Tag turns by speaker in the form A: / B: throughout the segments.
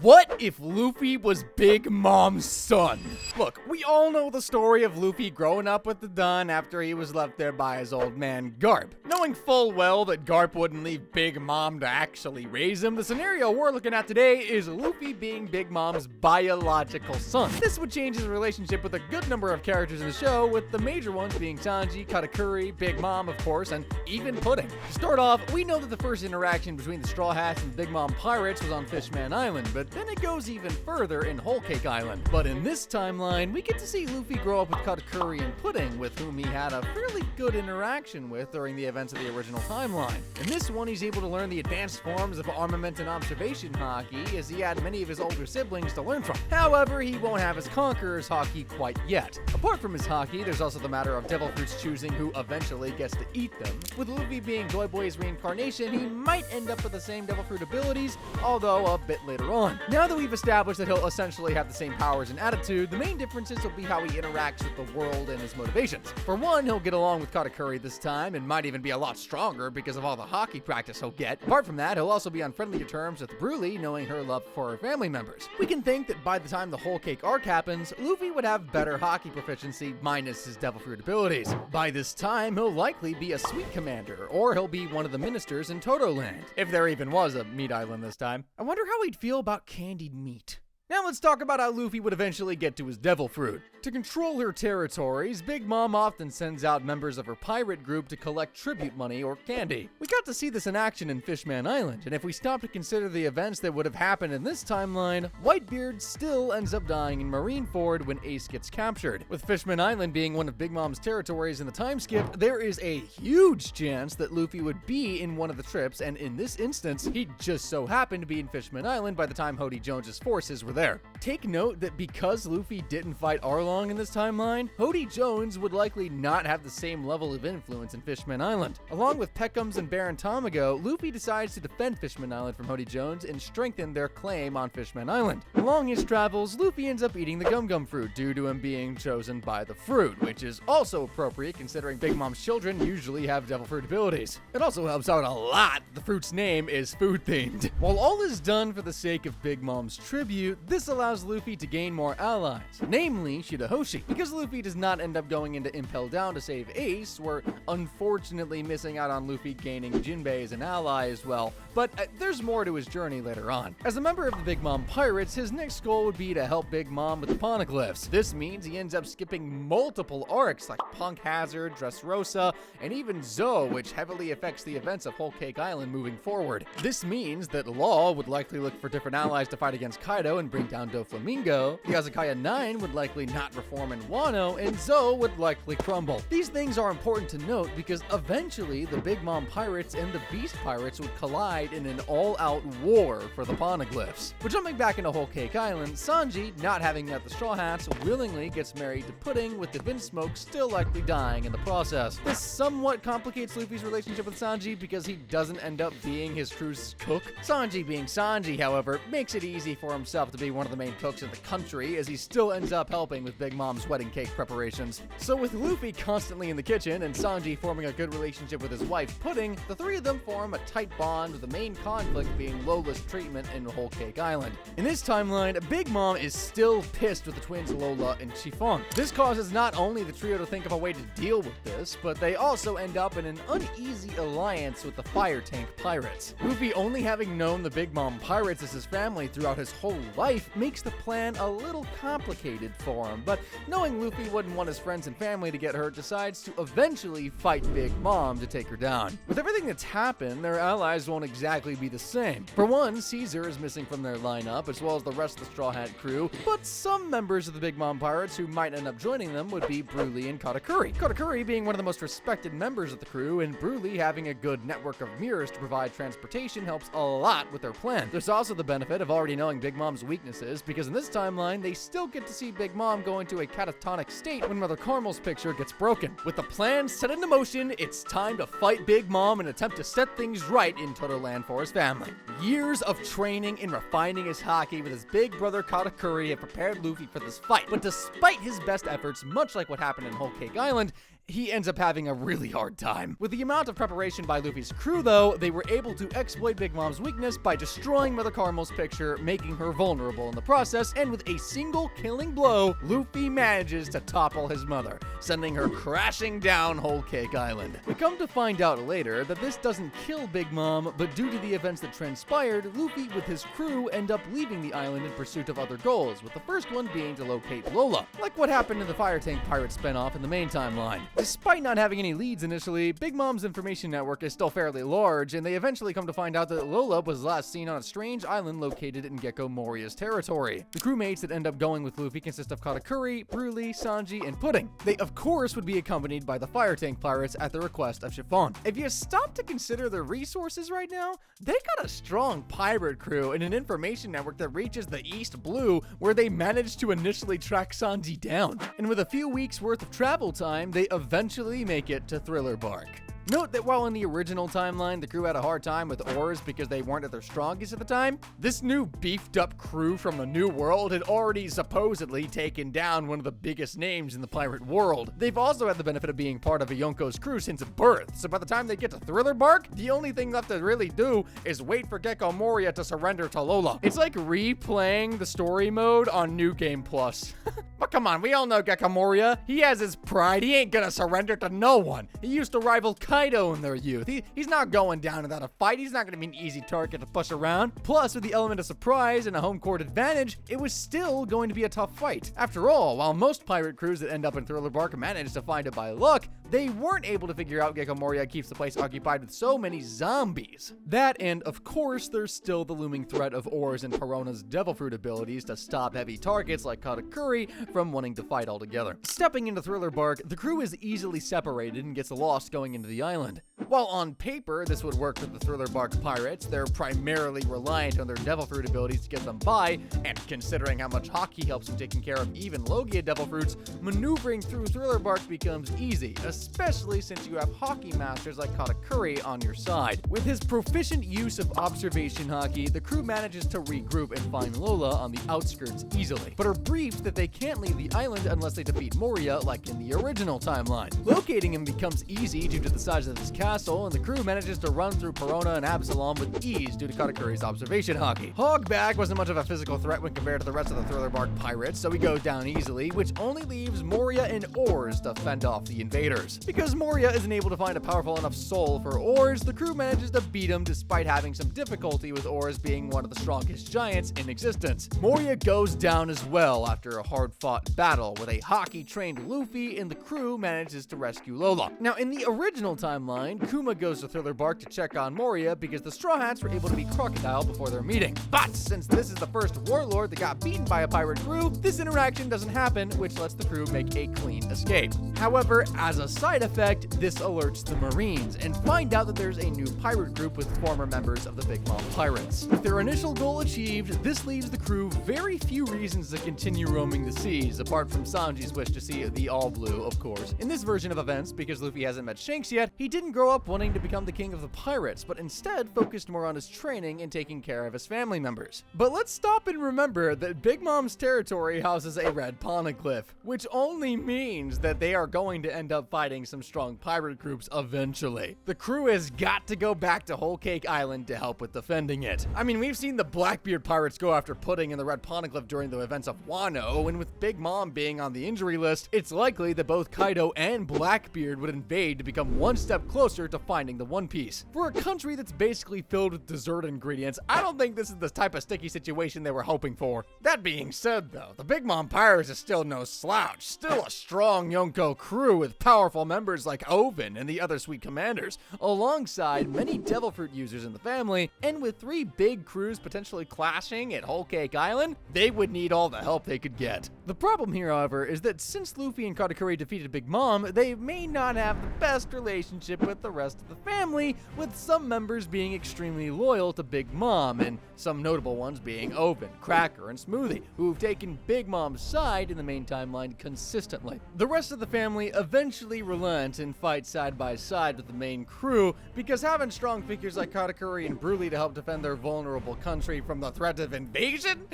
A: What if Luffy was Big Mom's son? Look, we all know the story of Luffy growing up with the Dun after he was left there by his old man Garp. Knowing full well that Garp wouldn't leave Big Mom to actually raise him, the scenario we're looking at today is Luffy being Big Mom's biological son. This would change his relationship with a good number of characters in the show, with the major ones being Sanji, Katakuri, Big Mom, of course, and even Pudding. To start off, we know that the first interaction between the Straw Hats and Big Mom Pirates was on Fishman Island, but then it goes even further in Whole Cake Island. But in this timeline, we get to see Luffy grow up with Katakuri and Pudding, with whom he had a fairly good interaction with during the events of the original timeline. In this one, he's able to learn the advanced forms of armament and observation Haki, as he had many of his older siblings to learn from. However, he won't have his Conqueror's Haki quite yet. Apart from his Haki, there's also the matter of Devil Fruits choosing who eventually gets to eat them. With Luffy being Joy Boy's reincarnation, he might end up with the same Devil Fruit abilities, although a bit later on. Now that we've established that he'll essentially have the same powers and attitude, the main differences will be how he interacts with the world and his motivations. For one, he'll get along with Katakuri this time, and might even be a lot stronger because of all the Haki practice he'll get. Apart from that, he'll also be on friendlier terms with Broly, knowing her love for her family members. We can think that by the time the Whole Cake arc happens, Luffy would have better Haki proficiency minus his Devil Fruit abilities. By this time, he'll likely be a Sweet Commander, or he'll be one of the ministers in Toto Land, if there even was a Meat Island this time. I wonder how he'd feel about candied meat. Now let's talk about how Luffy would eventually get to his Devil Fruit. To control her territories, Big Mom often sends out members of her pirate group to collect tribute money or candy. We got to see this in action in Fishman Island, and if we stop to consider the events that would have happened in this timeline, Whitebeard still ends up dying in Marineford when Ace gets captured. With Fishman Island being one of Big Mom's territories in the time skip, there is a huge chance that Luffy would be in one of the trips, and in this instance, he just so happened to be in Fishman Island by the time Hody Jones's forces were there. Take note that because Luffy didn't fight Arlong in this timeline, Hody Jones would likely not have the same level of influence in Fishman Island. Along with Peckham's and Baron Tamago, Luffy decides to defend Fishman Island from Hody Jones and strengthen their claim on Fishman Island. Along his travels, Luffy ends up eating the Gum Gum fruit due to him being chosen by the fruit, which is also appropriate considering Big Mom's children usually have Devil Fruit abilities. It also helps out a lot the fruit's name is food themed. While all is done for the sake of Big Mom's tribute, this allows Luffy to gain more allies, namely Shirahoshi. Because Luffy does not end up going into Impel Down to save Ace, we're unfortunately missing out on Luffy gaining Jinbei as an ally as well, but there's more to his journey later on. As a member of the Big Mom Pirates, his next goal would be to help Big Mom with the poneglyphs. This means he ends up skipping multiple arcs like Punk Hazard, Dressrosa, and even Zoe, which heavily affects the events of Whole Cake Island moving forward. This means that Law would likely look for different allies to fight against Kaido and bring down Doflamingo, the Azakaya 9 would likely not reform in Wano, and Zoe would likely crumble. These things are important to note because eventually the Big Mom Pirates and the Beast Pirates would collide in an all-out war for the poneglyphs. But jumping back into Whole Cake Island, Sanji, not having met the Straw Hats, willingly gets married to Pudding, with the Smoke still likely dying in the process. This somewhat complicates Luffy's relationship with Sanji because he doesn't end up being his crew's cook. Sanji being Sanji, however, makes it easy for himself to be one of the main cooks in the country, as he still ends up helping with Big Mom's wedding cake preparations. So with Luffy constantly in the kitchen and Sanji forming a good relationship with his wife Pudding, the three of them form a tight bond, with the main conflict being Lola's treatment in Whole Cake Island. In this timeline, Big Mom is still pissed with the twins Lola and Chiffon. This causes not only the trio to think of a way to deal with this, but they also end up in an uneasy alliance with the Fire Tank Pirates. Luffy, only having known the Big Mom Pirates as his family throughout his whole life, makes the plan a little complicated for him, but knowing Luffy wouldn't want his friends and family to get hurt, decides to eventually fight Big Mom to take her down. With everything that's happened, their allies won't exactly be the same. For one, Caesar is missing from their lineup, as well as the rest of the Straw Hat crew, but some members of the Big Mom Pirates who might end up joining them would be Broly and Katakuri. Katakuri being one of the most respected members of the crew, and Broly having a good network of mirrors to provide transportation helps a lot with their plan. There's also the benefit of already knowing Big Mom's weaknesses, because in this timeline, they still get to see Big Mom go into a catatonic state when Mother Carmel's picture gets broken. With the plan set into motion, it's time to fight Big Mom and attempt to set things right in Toto Land for his family. Years of training and refining his Haki with his big brother Katakuri have prepared Luffy for this fight, but despite his best efforts, much like what happened in Whole Cake Island, he ends up having a really hard time. With the amount of preparation by Luffy's crew, though, they were able to exploit Big Mom's weakness by destroying Mother Caramel's picture, making her vulnerable in the process, and with a single killing blow, Luffy manages to topple his mother, sending her crashing down Whole Cake Island. We come to find out later that this doesn't kill Big Mom, but due to the events that transpired, Luffy with his crew end up leaving the island in pursuit of other goals, with the first one being to locate Lola, like what happened in the Fire Tank Pirate spinoff in the main timeline. Despite not having any leads initially, Big Mom's information network is still fairly large, and they eventually come to find out that Lola was last seen on a strange island located in Gecko Moria's territory. The crewmates that end up going with Luffy consist of Katakuri, Broly, Sanji, and Pudding. They of course would be accompanied by the Fire Tank Pirates at the request of Chiffon. If you stop to consider their resources right now, they got a strong pirate crew and an information network that reaches the East Blue, where they managed to initially track Sanji down. And with a few weeks worth of travel time, they eventually make it to Thriller Bark. Note that while in the original timeline, the crew had a hard time with oars because they weren't at their strongest at the time, this new beefed up crew from the New World had already supposedly taken down one of the biggest names in the pirate world. They've also had the benefit of being part of a Yonko's crew since birth, so by the time they get to Thriller Bark, the only thing left to really do is wait for Gecko Moria to surrender to Lola. It's like replaying the story mode on New Game Plus. But come on, we all know Gecko Moria. He has his pride. He ain't gonna surrender to no one. He used to rival Kaido in their youth. He's not going down without a fight. He's not gonna be an easy target to push around. Plus, with the element of surprise and a home court advantage, it was still going to be a tough fight. After all, while most pirate crews that end up in Thriller Bark manage to find it by luck, they weren't able to figure out Gecko Moria keeps the place occupied with so many zombies. That, and of course, there's still the looming threat of Oars and Perona's Devil Fruit abilities to stop heavy targets like Katakuri from wanting to fight altogether. Stepping into Thriller Bark, the crew is easily separated and gets lost going into the island. While on paper this would work for the Thriller Bark pirates, they're primarily reliant on their Devil Fruit abilities to get them by, and considering how much Haki helps in taking care of even Logia Devil Fruits, maneuvering through Thriller Bark becomes easy, especially since you have Haki masters like Katakuri on your side. With his proficient use of observation Haki, the crew manages to regroup and find Lola on the outskirts easily, but are briefed that they can't leave the island unless they defeat Moria like in the original timeline. Locating him becomes easy due to the size of his castle, and the crew manages to run through Perona and Absalom with ease due to Katakuri's observation Haki. Hogbag wasn't much of a physical threat when compared to the rest of the Thriller Bark pirates, so he goes down easily, which only leaves Moria and Oars to fend off the invaders. Because Moria isn't able to find a powerful enough soul for Oars, the crew manages to beat him despite having some difficulty with Oars being one of the strongest giants in existence. Moria goes down as well after a hard-fought battle with a Haki-trained Luffy, and the crew manages to rescue Lola. Now, in the original timeline, Kuma goes to Thriller Bark to check on Moria because the Straw Hats were able to beat Crocodile before their meeting. But since this is the first warlord that got beaten by a pirate crew, this interaction doesn't happen, which lets the crew make a clean escape. However, as a side effect, this alerts the Marines and find out that there's a new pirate group with former members of the Big Mom Pirates. With their initial goal achieved, this leaves the crew very few reasons to continue roaming the seas, apart from Sanji's wish to see the All Blue, of course. In this version of events, because Luffy hasn't met Shanks yet, he didn't grow up wanting to become the king of the pirates, but instead focused more on his training and taking care of his family members. But let's stop and remember that Big Mom's territory houses a red poneglyph, which only means that they are going to end up fighting some strong pirate groups eventually. The crew has got to go back to Whole Cake Island to help with defending it. I mean, we've seen the Blackbeard pirates go after Pudding and the red poneglyph during the events of Wano, and with Big Mom being on the injury list, it's likely that both Kaido and Blackbeard would invade to become one step closer to finding the One Piece. For a country that's basically filled with dessert ingredients, I don't think this is the type of sticky situation they were hoping for. That being said, though, the Big Mom Pirates is still no slouch, still a strong Yonko crew with powerful members like Oven and the other sweet commanders, alongside many Devil Fruit users in the family, and with 3 big crews potentially clashing at Whole Cake Island, they would need all the help they could get. The problem here, however, is that since Luffy and Katakuri defeated Big Mom, they may not have the best relationship with the rest of the family, with some members being extremely loyal to Big Mom, and some notable ones being Oven, Cracker, and Smoothie, who've taken Big Mom's side in the main timeline consistently. The rest of the family eventually relent and fight side by side with the main crew, because having strong figures like Katakuri and Broly to help defend their vulnerable country from the threat of invasion,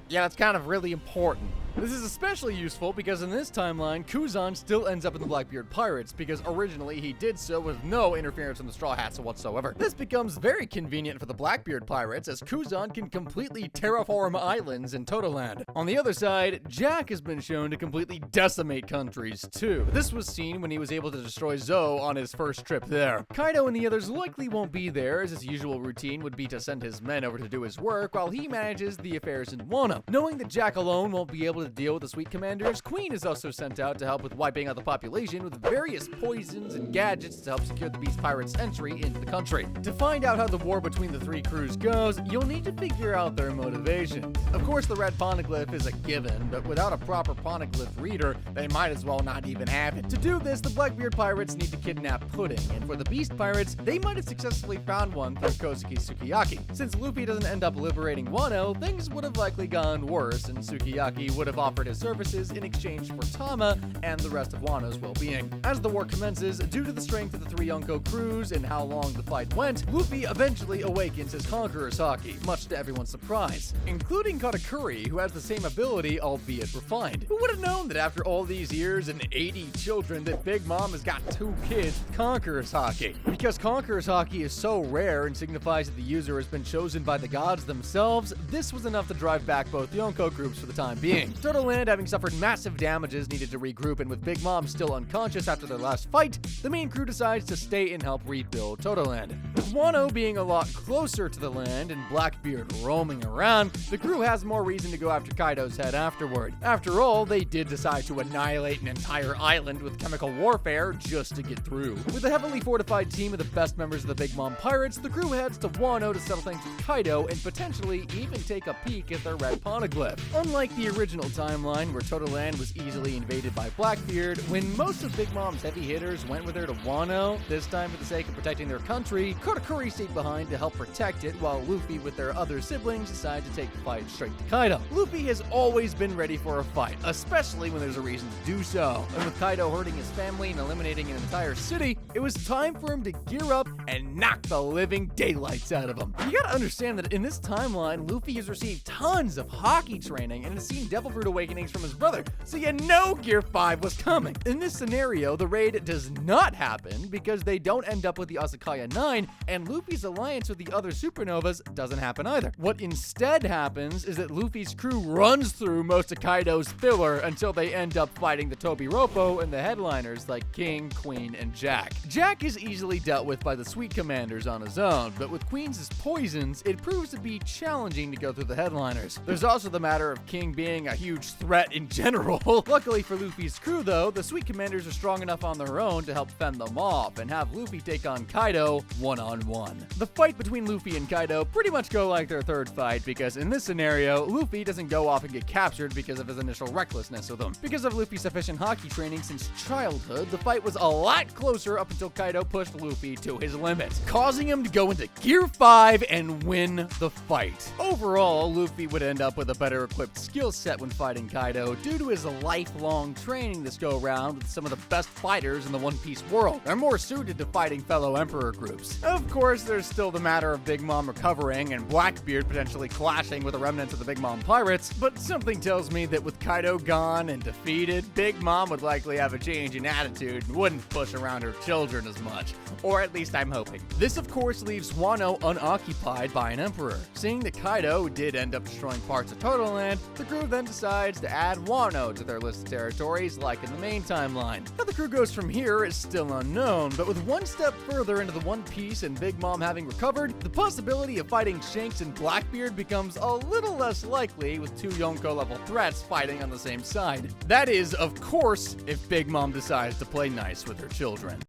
A: yeah, that's kind of really important. This is especially useful because in this timeline, Kuzan still ends up in the Blackbeard Pirates because originally he did so with no interference from the Straw Hats whatsoever. This becomes very convenient for the Blackbeard Pirates as Kuzan can completely terraform islands in Totoland. On the other side, Jack has been shown to completely decimate countries too. This was seen when he was able to destroy Zou on his first trip there. Kaido and the others likely won't be there, as his usual routine would be to send his men over to do his work while he manages the affairs in Wano. Knowing that Jack alone won't be able to deal with the Sweet Commanders, Queen is also sent out to help with wiping out the population with various poisons and gadgets to help secure the Beast Pirates' entry into the country. To find out how the war between the three crews goes, you'll need to figure out their motivations. Of course, the red poneglyph is a given, but without a proper poneglyph reader, they might as well not even have it. To do this, the Blackbeard Pirates need to kidnap Pudding, and for the Beast Pirates, they might have successfully found one through Kozuki Sukiyaki. Since Luffy doesn't end up liberating Wano, things would have likely gone worse, and Sukiyaki would have offered his services in exchange for Tama and the rest of Wano's well-being. As the war commences, due to the strength of the three Yonko crews and how long the fight went, Luffy eventually awakens his Conqueror's Haki, much to everyone's surprise, including Katakuri, who has the same ability, albeit refined. Who would have known that after all these years and 80 children that Big Mom has got 2 kids with Conqueror's Haki? Because Conqueror's Haki is so rare and signifies that the user has been chosen by the gods themselves, this was enough to drive back both Yonko groups for the time being. Totoland, having suffered massive damages, needed to regroup, and with Big Mom still unconscious after their last fight, the main crew decides to stay and help rebuild Totoland. With Wano being a lot closer to the land and Blackbeard roaming around, the crew has more reason to go after Kaido's head afterward. After all, they did decide to annihilate an entire island with chemical warfare just to get through. With a heavily fortified team of the best members of the Big Mom Pirates, the crew heads to Wano to settle things with Kaido and potentially even take a peek at their red poneglyph. Unlike the original timeline, where Totoland was easily invaded by Blackbeard, when most of Big Mom's heavy hitters went with her to Wano, this time for the sake of protecting their country, Katakuri stayed behind to help protect it, while Luffy with their other siblings decided to take the fight straight to Kaido. Luffy has always been ready for a fight, especially when there's a reason to do so. And with Kaido hurting his family and eliminating an entire city, it was time for him to gear up and knock the living daylights out of him. You gotta understand that in this timeline, Luffy has received tons of hockey training and has seen Devil Fruit awakenings from his brother, so you know Gear 5 was coming. In this scenario, the raid does not happen because they don't end up with the Asakaya 9, and Luffy's alliance with the other supernovas doesn't happen either. What instead happens is that Luffy's crew runs through most of Kaido's filler until they end up fighting the Tobiropo and the headliners like King, Queen, and Jack. Jack is easily dealt with by the Sweet Commanders on his own, but with Queen's poisons, it proves to be challenging to go through the headliners. There's also the matter of King being a huge threat in general. Luckily for Luffy's crew though, the Sweet Commanders are strong enough on their own to help fend them off and have Luffy take on Kaido one-on-one. The fight between Luffy and Kaido pretty much go like their third fight, because in this scenario, Luffy doesn't go off and get captured because of his initial recklessness with him. Because of Luffy's sufficient hockey training since childhood, the fight was a lot closer up until Kaido pushed Luffy to his limits, causing him to go into Gear 5 and win the fight. Overall, Luffy would end up with a better equipped skill set when fighting Kaido due to his lifelong training this go around with some of the best fighters in the One Piece world. They're more suited to fighting fellow Emperor groups. Of course, there's still the matter of Big Mom recovering and Blackbeard potentially clashing with the remnants of the Big Mom Pirates, but something tells me that with Kaido gone and defeated, Big Mom would likely have a change in attitude and wouldn't push around her children as much. Or at least I'm hoping. This of course leaves Wano unoccupied by an Emperor. Seeing that Kaido did end up destroying parts of Totoland, the crew then decides to add Wano to their list of territories like in the main timeline. How the crew goes from here is still unknown, but with one step further into the One Piece and Big Mom having recovered, the possibility of fighting Shanks and Blackbeard becomes a little less likely with 2 Yonko level threats fighting on the same side. That is, of course, if Big Mom decides to play nice with her children.